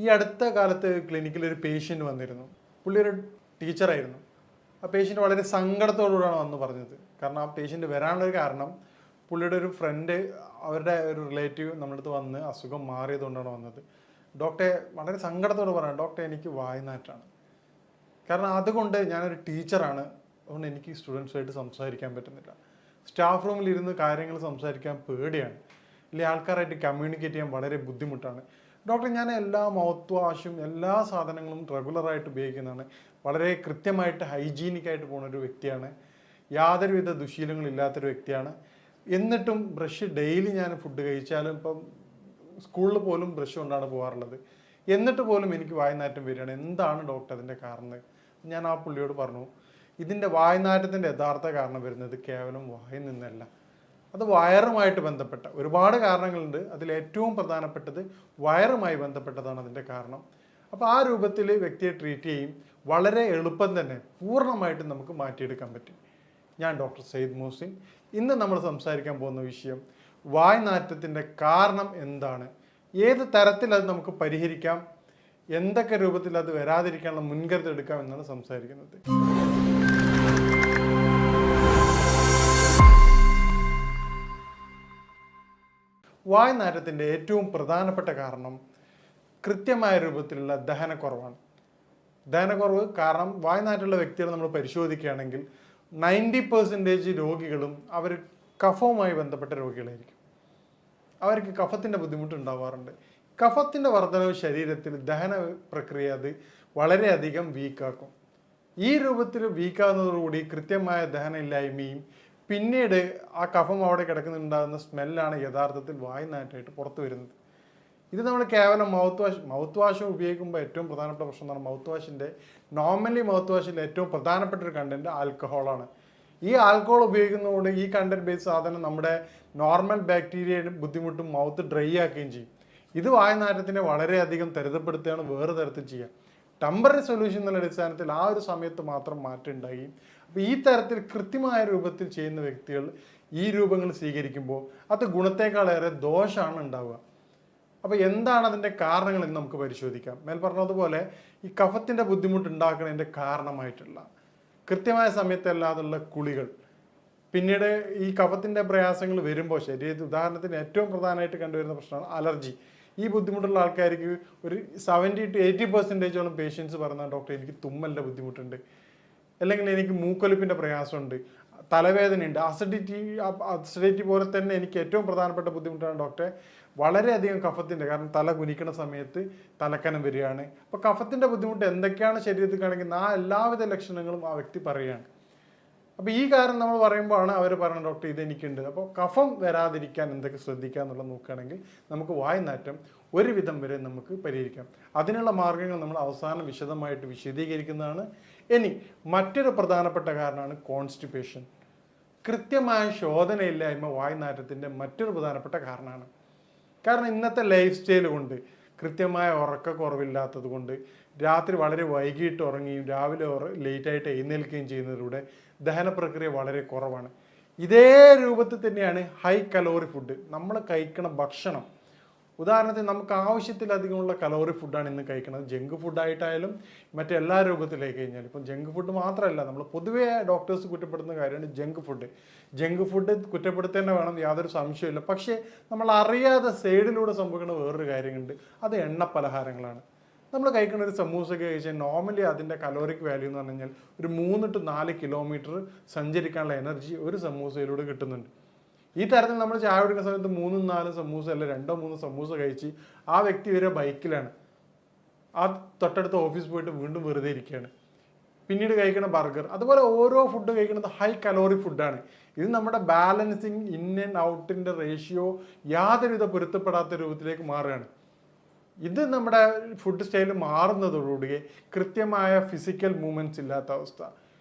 ഈ അടുത്ത കാലത്ത് ക്ലിനിക്കിൽ ഒരു പേഷ്യൻ്റ് വന്നിരുന്നു. പുള്ളി ഒരു ടീച്ചറായിരുന്നു. ആ പേഷ്യൻ്റ് വളരെ സങ്കടത്തോടുകൂടിയാണ് വന്ന് പറഞ്ഞത്. കാരണം ആ പേഷ്യൻ്റ് വരാനുള്ളൊരു കാരണം പുള്ളിയുടെ ഒരു ഫ്രണ്ട്, അവരുടെ ഒരു റിലേറ്റീവ് നമ്മുടെ അടുത്ത് വന്ന് അസുഖം മാറിയതുകൊണ്ടാണ് വന്നത്. ഡോക്ടറെ വളരെ സങ്കടത്തോട് പറയാം, ഡോക്ടറെ എനിക്ക് വായ്നാറ്റാണ്. കാരണം അതുകൊണ്ട് ഞാനൊരു ടീച്ചറാണ്, അതുകൊണ്ട് എനിക്ക് സ്റ്റുഡൻസുമായിട്ട് സംസാരിക്കാൻ പറ്റുന്നില്ല. സ്റ്റാഫ് റൂമിൽ ഇരുന്ന് കാര്യങ്ങൾ സംസാരിക്കാൻ പേടിയാണ്, ഇല്ലെങ്കിൽ ആൾക്കാരായിട്ട് കമ്മ്യൂണിക്കേറ്റ് ചെയ്യാൻ വളരെ ബുദ്ധിമുട്ടാണ്. ഡോക്ടർ, ഞാൻ എല്ലാ മൗത്ത് വാഷും എല്ലാ സാധനങ്ങളും റെഗുലറായിട്ട് ഉപയോഗിക്കുന്നതാണ്, വളരെ കൃത്യമായിട്ട് ഹൈജീനിക്കായിട്ട് പോകുന്ന ഒരു വ്യക്തിയാണ്, യാതൊരുവിധ ദുശീലങ്ങളില്ലാത്തൊരു വ്യക്തിയാണ്. എന്നിട്ടും ബ്രഷ് ഡെയിലി ഞാൻ ഫുഡ് കഴിച്ചാലും ഇപ്പം സ്കൂളിൽ പോലും ബ്രഷ് കൊണ്ടാണ് പോകാറുള്ളത്, എന്നിട്ട് പോലും എനിക്ക് വായ്നാറ്റം വരികയാണ്. എന്താണ് ഡോക്ടർ അതിൻ്റെ കാരണം? ഞാൻ ആ പുള്ളിയോട് പറഞ്ഞു, ഇതിൻ്റെ വായ്നാറ്റത്തിൻ്റെ യഥാർത്ഥ കാരണം വരുന്നത് കേവലം വായിൽ നിന്നല്ല, അത് വയറുമായിട്ട് ബന്ധപ്പെട്ട ഒരുപാട് കാരണങ്ങളുണ്ട്. അതിൽ ഏറ്റവും പ്രധാനപ്പെട്ടത് വയറുമായി ബന്ധപ്പെട്ടതാണ് അതിൻ്റെ കാരണം. അപ്പോൾ ആ രൂപത്തിൽ വ്യക്തിയെ ട്രീറ്റ് ചെയ്യും, വളരെ എളുപ്പം തന്നെ പൂർണ്ണമായിട്ടും നമുക്ക് മാറ്റിയെടുക്കാൻ പറ്റും. ഞാൻ ഡോക്ടർ സയ്യിദ് മുഹസിൻ. ഇന്ന് നമ്മൾ സംസാരിക്കാൻ പോകുന്ന വിഷയം വായ്നാറ്റത്തിൻ്റെ കാരണം എന്താണ്, ഏത് തരത്തിൽ അത് നമുക്ക് പരിഹരിക്കാം, എന്തൊക്കെ രൂപത്തിൽ അത് വരാതിരിക്കാനുള്ള മുൻകരുതൽ എടുക്കാം എന്നാണ് സംസാരിക്കുന്നത്. വായ്നാറ്റത്തിൻ്റെ ഏറ്റവും പ്രധാനപ്പെട്ട കാരണം കൃത്യമായ രൂപത്തിലുള്ള ദഹനക്കുറവാണ്. ദഹനക്കുറവ് കാരണം വായ്നാറ്റുള്ള വ്യക്തികളെ നമ്മൾ പരിശോധിക്കുകയാണെങ്കിൽ 90% രോഗികളും അവർ കഫവുമായി ബന്ധപ്പെട്ട രോഗികളായിരിക്കും. അവർക്ക് കഫത്തിൻ്റെ ബുദ്ധിമുട്ട് ഉണ്ടാവാറുണ്ട്. കഫത്തിൻ്റെ വർധനവ് ശരീരത്തിൽ ദഹന പ്രക്രിയ അത് വളരെയധികം വീക്കാക്കും. ഈ രൂപത്തിൽ വീക്കാകുന്നതോടുകൂടി കൃത്യമായ ദഹനമില്ലായ്മയും പിന്നീട് ആ കഫം അവിടെ കിടക്കുന്നുണ്ടാകുന്ന സ്മെല്ലാണ് യഥാർത്ഥത്തിൽ വായ്നാറ്റായിട്ട് പുറത്തു വരുന്നത്. ഇത് നമ്മൾ കേവലം മൗത്ത് വാഷ് ഉപയോഗിക്കുമ്പോൾ ഏറ്റവും പ്രധാനപ്പെട്ട പ്രശ്നം എന്താണ്, മൗത്ത് വാഷിൻ്റെ നോർമലി മൗത്ത് വാഷിൻ്റെ ഏറ്റവും പ്രധാനപ്പെട്ട ഒരു കണ്ടൻറ്റ് ആൽക്കഹോളാണ്. ഈ ആൽക്കഹോൾ ഉപയോഗിക്കുന്നതുകൊണ്ട് ഈ കണ്ടന്റ് ബേസ് സാധനം നമ്മുടെ നോർമൽ ബാക്ടീരിയയുടെ ബുദ്ധിമുട്ടും മൗത്ത് ഡ്രൈ ആക്കുകയും ചെയ്യും. ഇത് വായ്നാറ്റത്തിനെ വളരെയധികം ത്വരിതപ്പെടുത്തുകയാണ് വേറെ തരത്തിൽ ചെയ്യുക. ടെമ്പററി സൊല്യൂഷൻ എന്നുള്ള അടിസ്ഥാനത്തിൽ ആ ഒരു സമയത്ത് മാത്രം മാറ്റം ഉണ്ടായി. അപ്പോൾ ഈ തരത്തിൽ കൃത്യമായ രൂപത്തിൽ ചെയ്യുന്ന വ്യക്തികൾ ഈ രൂപങ്ങൾ സ്വീകരിക്കുമ്പോൾ അത് ഗുണത്തേക്കാളേറെ ദോഷമാണ് ഉണ്ടാവുക. അപ്പോൾ എന്താണ് അതിൻ്റെ കാരണങ്ങൾ എന്ന് നമുക്ക് പരിശോധിക്കാം. മേൽ പറഞ്ഞതുപോലെ ഈ കഫത്തിൻ്റെ ബുദ്ധിമുട്ട് ഉണ്ടാക്കുന്നതിൻ്റെ കാരണമായിട്ടുള്ള കൃത്യമായ സമയത്തല്ലാതുള്ള കുളികൾ, പിന്നീട് ഈ കഫത്തിൻ്റെ പ്രയാസങ്ങൾ വരുമ്പോൾ ശരീരത്തിൽ ഉദാഹരണത്തിന് ഏറ്റവും പ്രധാനമായിട്ട് കണ്ടുവരുന്ന പ്രശ്നമാണ് അലർജി. ഈ ബുദ്ധിമുട്ടുള്ള ആൾക്കാർക്ക് ഒരു 70 to 80% പേഷ്യൻസ് പറഞ്ഞാൽ ഡോക്ടർ എനിക്ക് തുമ്മലിൻ്റെ ബുദ്ധിമുട്ടുണ്ട്, അല്ലെങ്കിൽ എനിക്ക് മൂക്കൊലിപ്പിൻ്റെ പ്രയാസമുണ്ട്, തലവേദനയുണ്ട്, അസിഡിറ്റി പോലെ തന്നെ എനിക്ക് ഏറ്റവും പ്രധാനപ്പെട്ട ബുദ്ധിമുട്ടാണ് ഡോക്ടറെ വളരെയധികം കഫത്തിൻ്റെ, കാരണം തല കുനിക്കുന്ന സമയത്ത് തലക്കനം വരികയാണ്. അപ്പോൾ കഫത്തിൻ്റെ ബുദ്ധിമുട്ട് എന്തൊക്കെയാണ് ശരീരത്തിൽ കാണിക്കുന്നത് ആ എല്ലാവിധ ലക്ഷണങ്ങളും ആ വ്യക്തി പറയുകയാണ്. അപ്പോൾ ഈ കാരണം നമ്മൾ പറയുമ്പോഴാണ് അവർ പറയുന്നത് ഡോക്ടർ ഇതെനിക്കുണ്ട്. അപ്പോൾ കഫം വരാതിരിക്കാൻ എന്തൊക്കെ ശ്രദ്ധിക്കുക എന്നുള്ളത് നോക്കുകയാണെങ്കിൽ നമുക്ക് വായ്നാറ്റം ഒരുവിധം വരെ നമുക്ക് പരിഹരിക്കാം. അതിനുള്ള മാർഗ്ഗങ്ങൾ നമ്മൾ അവസാനം വിശദമായിട്ട് വിശദീകരിക്കുന്നതാണ്. ഇനി മറ്റൊരു പ്രധാനപ്പെട്ട കാരണമാണ് കോൺസ്റ്റിപ്പേഷൻ. കൃത്യമായ ശോധനയില്ലായ്മ വായ്നാറ്റത്തിൻ്റെ മറ്റൊരു പ്രധാനപ്പെട്ട കാരണമാണ്. കാരണം ഇന്നത്തെ ലൈഫ് സ്റ്റൈൽ കൊണ്ട്, കൃത്യമായ ഉറക്കക്കുറവില്ലാത്തത് കൊണ്ട്, രാത്രി വളരെ വൈകിട്ട് ഉറങ്ങുകയും രാവിലെ ലേറ്റായിട്ട് എഴുന്നേൽക്കുകയും ചെയ്യുന്നതിലൂടെ ദഹന പ്രക്രിയ വളരെ കുറവാണ്. ഇതേ രൂപത്തിൽ തന്നെയാണ് ഹൈ കലോറി ഫുഡ്. നമ്മൾ കഴിക്കണ ഭക്ഷണം, ഉദാഹരണത്തിന് നമുക്ക് ആവശ്യത്തിലധികമുള്ള കലോറി ഫുഡാണ് ഇന്ന് കഴിക്കുന്നത്. ജങ്ക് ഫുഡായിട്ടായാലും മറ്റെല്ലാ രൂപത്തിലേക്ക് കഴിഞ്ഞാൽ, ഇപ്പം ജങ്ക് ഫുഡ് മാത്രമല്ല, നമ്മൾ പൊതുവേ ഡോക്ടേഴ്സ് കുറ്റപ്പെടുന്ന കാര്യമാണ് ജങ്ക് ഫുഡ്. ജങ്ക് ഫുഡ് കുറ്റപ്പെടുത്തേണ്ട വേണം, യാതൊരു സംശയമില്ല. പക്ഷേ നമ്മൾ അറിയാതെ സൈഡിലൂടെ സംഭവിക്കുന്ന വേറൊരു കാര്യമുണ്ട്, അത് എണ്ണ പലഹാരങ്ങളാണ്. നമ്മൾ കഴിക്കുന്ന ഒരു സമൂസയൊക്കെ കഴിച്ചാൽ നോർമലി അതിൻ്റെ കലോറിക് വാല്യൂ എന്ന് പറഞ്ഞു കഴിഞ്ഞാൽ ഒരു 3 to 4 കിലോമീറ്റർ സഞ്ചരിക്കാനുള്ള എനർജി ഒരു സമൂസയിലൂടെ കിട്ടുന്നുണ്ട്. ഈ തരത്തിൽ നമ്മൾ ചായ കുടിക്കുന്ന സമയത്ത് 3-4 സമൂസ അല്ല 2-3 സമൂസ കഴിച്ച് ആ വ്യക്തി വരെ ബൈക്കിലാണ്, ആ തൊട്ടടുത്ത ഓഫീസ് പോയിട്ട് വീണ്ടും വെറുതെ ഇരിക്കുകയാണ്. പിന്നീട് കഴിക്കുന്ന ബർഗർ, അതുപോലെ ഓരോ ഫുഡ് കഴിക്കുന്നത് ഹൈ കലോറി ഫുഡാണ്. ഇത് നമ്മുടെ ബാലൻസിങ് ഇൻ ആൻഡ് ഔട്ടിൻ്റെ റേഷ്യോ യാതൊരുവിധ പൊരുത്തപ്പെടാത്ത രൂപത്തിലേക്ക് മാറുകയാണ്. ഇത് നമ്മുടെ ഫുഡ് സ്റ്റൈൽ മാറുന്നതോടുകൂടി കൃത്യമായ ഫിസിക്കൽ മൂവ്മെൻറ്റ്സ് ഇല്ലാത്ത അവസ്ഥ,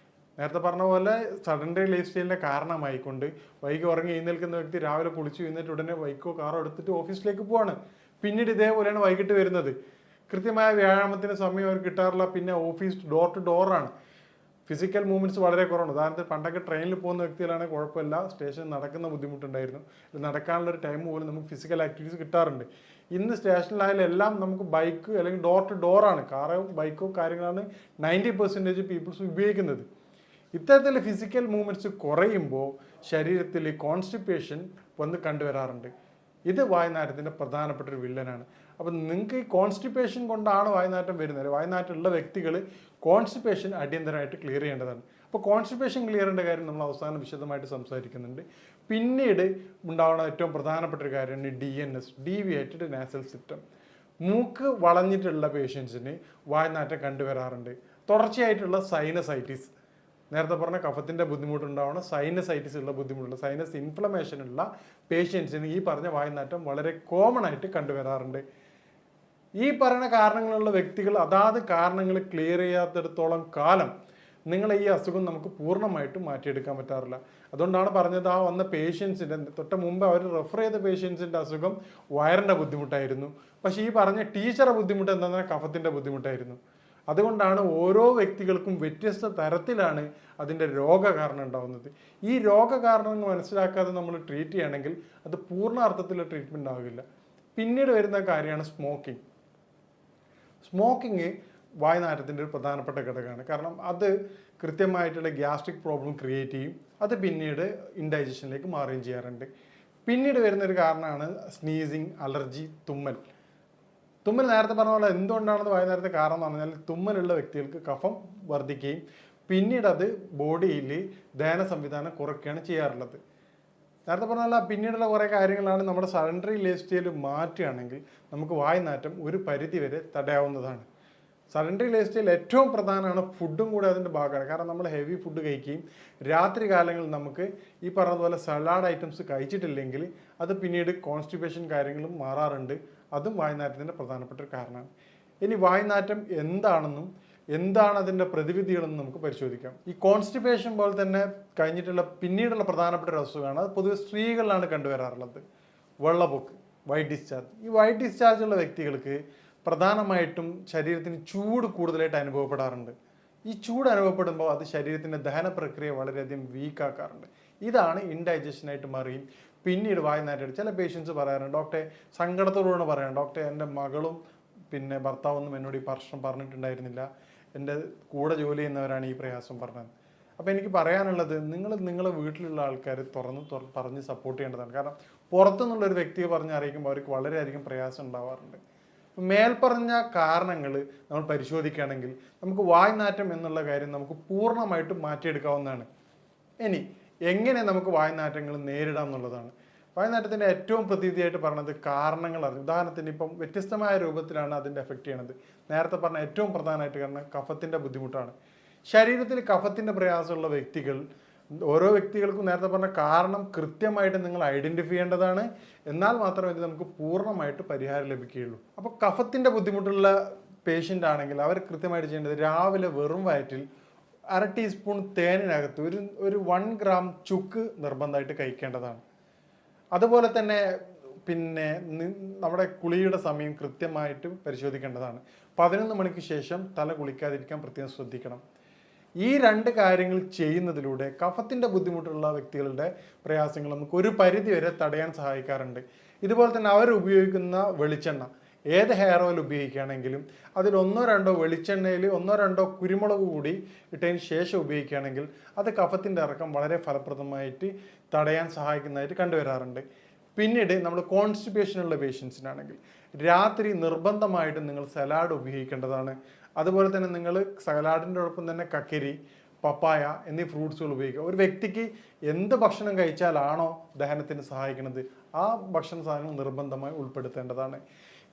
നേരത്തെ പറഞ്ഞ പോലെ സഡൻഡറി ലൈഫ് സ്റ്റൈലിൻ്റെ കാരണമായിക്കൊണ്ട് വൈകി ഉറങ്ങി എഴുന്നേൽക്കുന്ന വ്യക്തി രാവിലെ കുളിച്ച് എഴുന്നേറ്റ് ഉടനെ ബൈക്കോ കാറോ എടുത്തിട്ട് ഓഫീസിലേക്ക് പോവാണ്. പിന്നീട് ഇതേപോലെയാണ് വൈകിട്ട് വരുന്നത്. കൃത്യമായ വ്യായാമത്തിന് സമയം അവർ കിട്ടാറില്ല. പിന്നെ ഓഫീസ് ഡോർ ടു ഡോറാണ്. ഫിസിക്കൽ മൂവ്മെൻറ്റ്സ് വളരെ കുറവാണ്. ഉദാഹരണത്തിന് പണ്ടൊക്കെ ട്രെയിനിൽ പോകുന്ന വ്യക്തികളാണെങ്കിൽ കുഴപ്പമില്ല, സ്റ്റേഷൻ നടക്കുന്ന ബുദ്ധിമുട്ടുണ്ടായിരുന്നു. നടക്കാനുള്ളൊരു ടൈം പോലും നമുക്ക് ഫിസിക്കൽ ആക്ടിവിറ്റീസ് കിട്ടാറുണ്ട്. ഇന്ന് സ്റ്റേഷനിലായാലും എല്ലാം നമുക്ക് ബൈക്ക് അല്ലെങ്കിൽ ഡോർ ടു ഡോറാണ്, കാറോ ബൈക്കോ കാര്യങ്ങളാണ് 90% പീപ്പിൾസ് ഉപയോഗിക്കുന്നത്. ഇത്തരത്തിൽ ഫിസിക്കൽ മൂവ്മെൻറ്റ്സ് കുറയുമ്പോൾ ശരീരത്തിൽ കോൺസ്റ്റിപ്പേഷൻ വന്ന് കണ്ടുവരാറുണ്ട്. ഇത് വായുനാറ്റത്തിൻ്റെ പ്രധാനപ്പെട്ട ഒരു വില്ലനാണ്. അപ്പം നിങ്ങൾക്ക് ഈ കോൺസ്റ്റിപ്പേഷൻ കൊണ്ടാണ് വായുനാറ്റം വരുന്നത്. വായുനാറ്റമുള്ള വ്യക്തികൾ കോൺസ്റ്റിപ്പേഷൻ അടിയന്തരമായിട്ട് ക്ലിയർ ചെയ്യേണ്ടതാണ്. അപ്പോൾ കോൺസ്റ്റിപ്പേഷൻ ക്ലിയർ ചെയ്യേണ്ട കാര്യം നമ്മൾ അവസാനം വിശദമായിട്ട് സംസാരിക്കുന്നുണ്ട്. പിന്നീട് ഉണ്ടാവുന്ന ഏറ്റവും പ്രധാനപ്പെട്ട ഒരു കാര്യമാണ് DNS, ഡീവിയേറ്റഡ് നാസൽ സിസ്റ്റം. മൂക്ക് വളഞ്ഞിട്ടുള്ള പേഷ്യൻസിന് വായുനാറ്റം കണ്ടുവരാറുണ്ട്. തുടർച്ചയായിട്ടുള്ള സൈനസൈറ്റിസ്, നേരത്തെ പറഞ്ഞ കഫത്തിൻ്റെ ബുദ്ധിമുട്ടുണ്ടാവുന്ന സൈനസൈറ്റിസ് ഉള്ള ബുദ്ധിമുട്ടുള്ള സൈനസ് ഇൻഫ്ലമേഷൻ ഉള്ള പേഷ്യൻസിന് ഈ പറഞ്ഞ വായുനാറ്റം വളരെ കോമൺ ആയിട്ട് കണ്ടുവരാറുണ്ട്. ഈ പറയുന്ന കാരണങ്ങളുള്ള വ്യക്തികൾ അതാത് കാരണങ്ങൾ ക്ലിയർ ചെയ്യാത്തിടത്തോളം കാലം നിങ്ങളെ ഈ അസുഖം നമുക്ക് പൂർണ്ണമായിട്ടും മാറ്റിയെടുക്കാൻ പറ്റാറില്ല. അതുകൊണ്ടാണ് പറഞ്ഞത്, ആ വന്ന പേഷ്യൻസിൻ്റെ തൊട്ട് മുമ്പ് അവർ റെഫർ ചെയ്ത പേഷ്യൻസിൻ്റെ അസുഖം വയറിൻ്റെ ബുദ്ധിമുട്ടായിരുന്നു. പക്ഷേ ഈ പറഞ്ഞ ടീച്ചറുടെ ബുദ്ധിമുട്ട് എന്താണെന്ന് കഫത്തിൻ്റെ ബുദ്ധിമുട്ടായിരുന്നു. അതുകൊണ്ടാണ് ഓരോ വ്യക്തികൾക്കും വ്യത്യസ്ത തരത്തിലാണ് അതിൻ്റെ രോഗകാരണം ഉണ്ടാകുന്നത്. ഈ രോഗകാരണങ്ങൾ മനസ്സിലാക്കാതെ നമ്മൾ ട്രീറ്റ് ചെയ്യുകയാണെങ്കിൽ അത് പൂർണ്ണ അർത്ഥത്തിലുള്ള ട്രീറ്റ്മെൻറ്റ് ആകില്ല. പിന്നീട് വരുന്ന കാര്യമാണ് സ്മോക്കിംഗ്. സ്മോക്കിങ് വായുനാറ്റത്തിൻ്റെ ഒരു പ്രധാനപ്പെട്ട ഘടകമാണ്. കാരണം അത് കൃത്യമായിട്ടുള്ള ഗ്യാസ്ട്രിക് പ്രോബ്ലം ക്രിയേറ്റ് ചെയ്യും. അത് പിന്നീട് ഇൻഡൈജഷനിലേക്ക് മാറുകയും ചെയ്യാറുണ്ട്. പിന്നീട് വരുന്നൊരു കാരണമാണ് സ്നീസിങ്, അലർജി, തുമ്മൽ. തുമ്മൽ നേരത്തെ പറഞ്ഞ പോലെ എന്തുകൊണ്ടാണെന്ന് വായുനാറ്റത്തെ കാരണം എന്ന് പറഞ്ഞാൽ തുമ്മലുള്ള വ്യക്തികൾക്ക് കഫം വർദ്ധിക്കുകയും പിന്നീട് അത് ബോഡിയിൽ ദഹന സംവിധാനം കുറയ്ക്കുകയാണ് ചെയ്യാറുള്ളത്. നേരത്തെ പറഞ്ഞാൽ പിന്നീടുള്ള കുറേ കാര്യങ്ങളാണ് നമ്മുടെ സഡൻഡറി ലൈഫ് സ്റ്റൈൽ മാറ്റുകയാണെങ്കിൽ നമുക്ക് വായുനാറ്റം ഒരു പരിധി വരെ തടയാവുന്നതാണ്. സഡൻഡറി ലൈഫ് സ്റ്റൈൽ ഏറ്റവും പ്രധാനമാണ്. ഫുഡും കൂടെ അതിൻ്റെ ഭാഗമാണ്. കാരണം നമ്മൾ ഹെവി ഫുഡ് കഴിക്കുകയും രാത്രി കാലങ്ങളിൽ നമുക്ക് ഈ പറഞ്ഞതുപോലെ സലാഡ് ഐറ്റംസ് കഴിച്ചിട്ടില്ലെങ്കിൽ അത് പിന്നീട് കോൺസ്റ്റിപ്പേഷൻ കാര്യങ്ങളും മാറാറുണ്ട്. അതും വായുനാറ്റത്തിൻ്റെ പ്രധാനപ്പെട്ട ഒരു കാരണമാണ്. ഇനി വായുനാറ്റം എന്താണെന്നും എന്താണ് അതിൻ്റെ പ്രതിവിധികളെന്നും നമുക്ക് പരിശോധിക്കാം. ഈ കോൺസ്റ്റിപ്പേഷൻ പോലെ തന്നെ കഴിഞ്ഞിട്ടുള്ള പിന്നീടുള്ള പ്രധാനപ്പെട്ട ഒരു അസുഖമാണ്, അത് പൊതുവെ സ്ത്രീകളിലാണ് കണ്ടുവരാറുള്ളത്, വെള്ളപ്പൊക്ക്, വൈറ്റ് ഡിസ്ചാർജ്. ഈ വൈറ്റ് ഡിസ്ചാർജ് ഉള്ള വ്യക്തികൾക്ക് പ്രധാനമായിട്ടും ശരീരത്തിന് ചൂട് കൂടുതലായിട്ട് അനുഭവപ്പെടാറുണ്ട്. ഈ ചൂട് അനുഭവപ്പെടുമ്പോൾ അത് ശരീരത്തിൻ്റെ ദഹന പ്രക്രിയ വളരെയധികം വീക്കാക്കാറുണ്ട്. ഇതാണ് ഇൻഡൈജഷനായിട്ട് മാറുകയും പിന്നീട് വായുനാറ്റം. ചില പേഷ്യൻസ് പറയാറുണ്ട്, ഡോക്ടറെ സങ്കടത്തോടുകൂടെ പറയാം, ഡോക്ടറെ എൻ്റെ മകളും പിന്നെ ഭർത്താവൊന്നും എന്നോട് ഈ പ്രശ്നം പറഞ്ഞിട്ടുണ്ടായിരുന്നില്ല, എൻ്റെ കൂടെ ജോലി ചെയ്യുന്നവരാണ് ഈ പ്രയാസം പറഞ്ഞത്. അപ്പോൾ എനിക്ക് പറയാനുള്ളത്, നിങ്ങളുടെ വീട്ടിലുള്ള ആൾക്കാർ പറഞ്ഞ് സപ്പോർട്ട് ചെയ്യേണ്ടതാണ്. കാരണം പുറത്തുനിന്നുള്ളൊരു വ്യക്തിയെ പറഞ്ഞ് അറിയിക്കുമ്പോൾ അവർക്ക് വളരെയധികം പ്രയാസം ഉണ്ടാവാറുണ്ട്. മേൽപ്പറഞ്ഞ കാരണങ്ങൾ നമ്മൾ പരിശോധിക്കുകയാണെങ്കിൽ നമുക്ക് വായുനാറ്റം എന്നുള്ള കാര്യം നമുക്ക് പൂർണ്ണമായിട്ടും മാറ്റിയെടുക്കാവുന്നതാണ്. ഇനി എങ്ങനെ നമുക്ക് വായുനാറ്റങ്ങൾ നേരിടാം എന്നുള്ളതാണ്. വായുനാറ്റത്തിൻ്റെ ഏറ്റവും പ്രതിവിധിയായിട്ട് പറഞ്ഞത് കാരണങ്ങൾ അറിഞ്ഞു. ഉദാഹരണത്തിന് ഇപ്പം വ്യത്യസ്തമായ രൂപത്തിലാണ് അതിൻ്റെ എഫക്റ്റ് ചെയ്യണത്. നേരത്തെ പറഞ്ഞ ഏറ്റവും പ്രധാനമായിട്ട് കാരണം കഫത്തിൻ്റെ ബുദ്ധിമുട്ടാണ്. ശരീരത്തിൽ കഫത്തിൻ്റെ പ്രയാസമുള്ള വ്യക്തികൾ, ഓരോ വ്യക്തികൾക്കും നേരത്തെ പറഞ്ഞ കാരണം കൃത്യമായിട്ട് നിങ്ങൾ ഐഡൻറ്റിഫൈ ചെയ്യേണ്ടതാണ്. എന്നാൽ മാത്രമേ ഇത് നമുക്ക് പൂർണ്ണമായിട്ട് പരിഹാരം ലഭിക്കുകയുള്ളൂ. അപ്പോൾ കഫത്തിൻ്റെ ബുദ്ധിമുട്ടുള്ള പേഷ്യൻ്റ് ആണെങ്കിൽ അവർ കൃത്യമായിട്ട് ചെയ്യേണ്ടത് രാവിലെ വെറും വയറ്റിൽ 1/2 ടീസ്പൂൺ തേനിനകത്ത് ഒരു 1 ഗ്രാം ചുക്ക് നിർബന്ധമായിട്ട് കഴിക്കേണ്ടതാണ്. അതുപോലെ തന്നെ പിന്നെ നമ്മുടെ കുളിയുടെ സമയം കൃത്യമായിട്ട് പരിശോധിക്കേണ്ടതാണ്. 11 മണിക്ക് ശേഷം തല കുളിക്കാതിരിക്കാൻ പ്രത്യേകം ശ്രദ്ധിക്കണം. ഈ 2 കാര്യങ്ങൾ ചെയ്യുന്നതിലൂടെ കഫത്തിൻ്റെ ബുദ്ധിമുട്ടുള്ള വ്യക്തികളുടെ പ്രയാസങ്ങൾ നമുക്ക് ഒരു പരിധി വരെ തടയാൻ സഹായിക്കാറുണ്ട്. ഇതുപോലെ തന്നെ അവർ ഉപയോഗിക്കുന്ന വെളിച്ചെണ്ണ, ഏത് ഹെയർ ഓയിൽ ഉപയോഗിക്കുകയാണെങ്കിലും അതിൽ 1-2 വെളിച്ചെണ്ണയിൽ 1-2 കുരുമുളക് കൂടി ഇട്ടതിന് ശേഷം ഉപയോഗിക്കുകയാണെങ്കിൽ അത് കഫത്തിൻ്റെ ഇറക്കം വളരെ ഫലപ്രദമായിട്ട് തടയാൻ സഹായിക്കുന്നതായിട്ട് കണ്ടുവരാറുണ്ട്. പിന്നീട് നമ്മൾ കോൺസ്റ്റിപ്പേഷനുള്ള പേഷ്യൻസിനാണെങ്കിൽ രാത്രി നിർബന്ധമായിട്ടും നിങ്ങൾ സലാഡ് ഉപയോഗിക്കേണ്ടതാണ്. അതുപോലെ തന്നെ നിങ്ങൾ സലാഡിൻ്റെ ഒപ്പം തന്നെ കക്കരി, പപ്പായ എന്നീ ഫ്രൂട്ട്സുകൾ ഉപയോഗിക്കുക. ഒരു വ്യക്തിക്ക് എന്ത് ഭക്ഷണം കഴിച്ചാലാണോ ദഹനത്തിന് സഹായിക്കുന്നത് ആ ഭക്ഷണ സാധനങ്ങൾ നിർബന്ധമായി ഉൾപ്പെടുത്തേണ്ടതാണ്.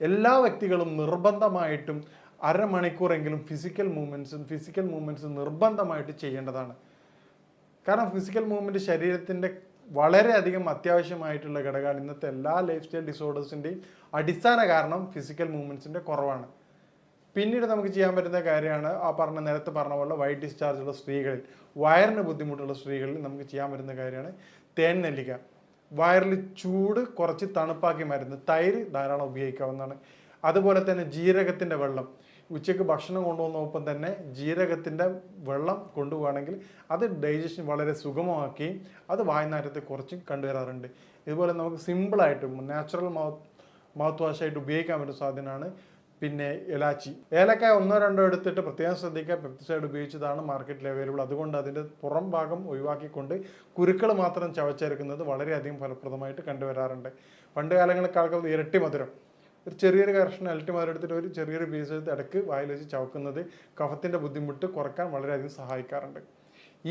എല്ലാ വ്യക്തികളും നിർബന്ധമായിട്ടും 1/2 മണിക്കൂറെങ്കിലും ഫിസിക്കൽ മൂവ്മെൻറ്റ്സ് നിർബന്ധമായിട്ട് ചെയ്യേണ്ടതാണ്. കാരണം ഫിസിക്കൽ മൂവ്മെൻറ്റ് ശരീരത്തിൻ്റെ വളരെയധികം അത്യാവശ്യമായിട്ടുള്ള ഘടകമാണ്. ഇന്നത്തെ എല്ലാ ലൈഫ് സ്റ്റൈൽ ഡിസോർഡേഴ്സിൻ്റെയും അടിസ്ഥാന കാരണം ഫിസിക്കൽ മൂവ്മെൻറ്റ്സിൻ്റെ കുറവാണ്. പിന്നീട് നമുക്ക് ചെയ്യാൻ പറ്റുന്ന കാര്യമാണ് നേരത്തെ പറഞ്ഞ പോലെ വൈറ്റ് ഡിസ്ചാർജ് ഉള്ള സ്ത്രീകളിൽ, വയറിന് ബുദ്ധിമുട്ടുള്ള സ്ത്രീകളിൽ നമുക്ക് ചെയ്യാൻ പറ്റുന്ന കാര്യമാണ് തേൻ നെല്ലിക്ക. വയറിൽ ചൂട് കുറച്ച് തണുപ്പാക്കി മരുന്ന്, തൈര് ധാരാളം ഉപയോഗിക്കാവുന്നതാണ്. അതുപോലെ തന്നെ ജീരകത്തിൻ്റെ വെള്ളം, ഉച്ചയ്ക്ക് ഭക്ഷണം കൊണ്ടുപോകുന്നൊപ്പം തന്നെ ജീരകത്തിൻ്റെ വെള്ളം കൊണ്ടുപോവുകയാണെങ്കിൽ അത് ഡൈജഷൻ വളരെ സുഗമമാക്കുകയും അത് വായുനാറ്റത്തെ കുറച്ച് കണ്ടുവരാറുണ്ട്. ഇതുപോലെ നമുക്ക് സിമ്പിളായിട്ട് നാച്ചുറൽ മൗത്ത് വാഷായിട്ട് ഉപയോഗിക്കാൻ പറ്റുന്ന സാധനമാണ്. പിന്നെ ഇലാച്ചി, ഏലക്കായ 1-2 എടുത്തിട്ട് പ്രത്യേകം ശ്രദ്ധിക്കുക, പെപ്റ്റിസൈഡ് ഉപയോഗിച്ചതാണ് മാർക്കറ്റിൽ അവൈലബിൾ. അതുകൊണ്ട് അതിൻ്റെ പുറം ഭാഗം ഒഴിവാക്കിക്കൊണ്ട് കുരുക്കൾ മാത്രം ചവച്ചെടുക്കുന്നത് വളരെയധികം ഫലപ്രദമായിട്ട് കണ്ടുവരാറുണ്ട്. പണ്ട് കാലങ്ങളിൽ ആൾക്കാർ ഇരട്ടി മധുരം, ഒരു ചെറിയൊരു കഷ്ണം ഇരട്ടി മധുരം എടുത്തിട്ട് ഒരു ചെറിയൊരു പീസ് എടുത്ത് ഇടയ്ക്ക് വായിൽ വെച്ച് ചവക്കുന്നത് കഫത്തിൻ്റെ ബുദ്ധിമുട്ട് കുറയ്ക്കാൻ വളരെയധികം സഹായിക്കാറുണ്ട്.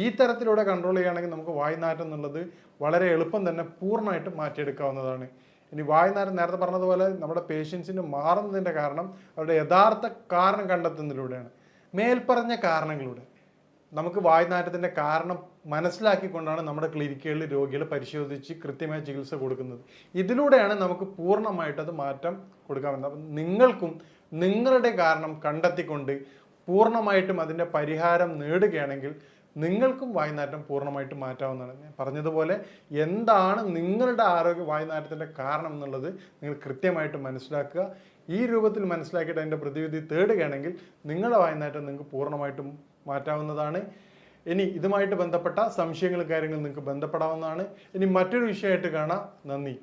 ഈ തരത്തിലൂടെ കൺട്രോൾ ചെയ്യുകയാണെങ്കിൽ നമുക്ക് വായ്നാറ്റം എന്നുള്ളത് വളരെ എളുപ്പം തന്നെ പൂർണ്ണമായിട്ട് മാറ്റിയെടുക്കാവുന്നതാണ്. ഇനി വായ്നാറ്റം നേരത്തെ പറഞ്ഞതുപോലെ നമ്മുടെ പേഷ്യൻസിന് മാറുന്നതിൻ്റെ കാരണം അവരുടെ യഥാർത്ഥ കാരണം കണ്ടെത്തുന്നതിലൂടെയാണ്. മേൽപ്പറഞ്ഞ കാരണങ്ങളിലൂടെ നമുക്ക് വായ്നാറ്റത്തിൻ്റെ കാരണം മനസ്സിലാക്കിക്കൊണ്ടാണ് നമ്മുടെ ക്ലിനിക്കുകളിൽ രോഗികളെ പരിശോധിച്ച് കൃത്യമായ ചികിത്സ കൊടുക്കുന്നത്. ഇതിലൂടെയാണ് നമുക്ക് പൂർണ്ണമായിട്ട് അത് മാറ്റം കൊടുക്കാവുന്നത്. അപ്പം നിങ്ങൾക്കും നിങ്ങളുടെ കാരണം കണ്ടെത്തിക്കൊണ്ട് പൂർണ്ണമായിട്ടും അതിൻ്റെ പരിഹാരം നേടുകയാണെങ്കിൽ നിങ്ങൾക്കും വായ്നാറ്റം പൂർണ്ണമായിട്ട് മാറ്റാവുന്നതാണ്. ഞാൻ പറഞ്ഞതുപോലെ എന്താണ് നിങ്ങളുടെ വായ്നാറ്റത്തിൻ്റെ കാരണം എന്നുള്ളത് നിങ്ങൾ കൃത്യമായിട്ട് മനസ്സിലാക്കുക. ഈ രൂപത്തിൽ മനസ്സിലാക്കിയിട്ട് അതിൻ്റെ പ്രതിവിധി തേടുകയാണെങ്കിൽ നിങ്ങളുടെ വായ്നാറ്റം നിങ്ങൾക്ക് പൂർണ്ണമായിട്ടും മാറ്റാവുന്നതാണ്. ഇനി ഇതുമായിട്ട് ബന്ധപ്പെട്ട സംശയങ്ങളും കാര്യങ്ങളും നിങ്ങൾക്ക് ബന്ധപ്പെടാവുന്നതാണ്. ഇനി മറ്റൊരു വിഷയമായിട്ട് കാണാം. നന്ദി.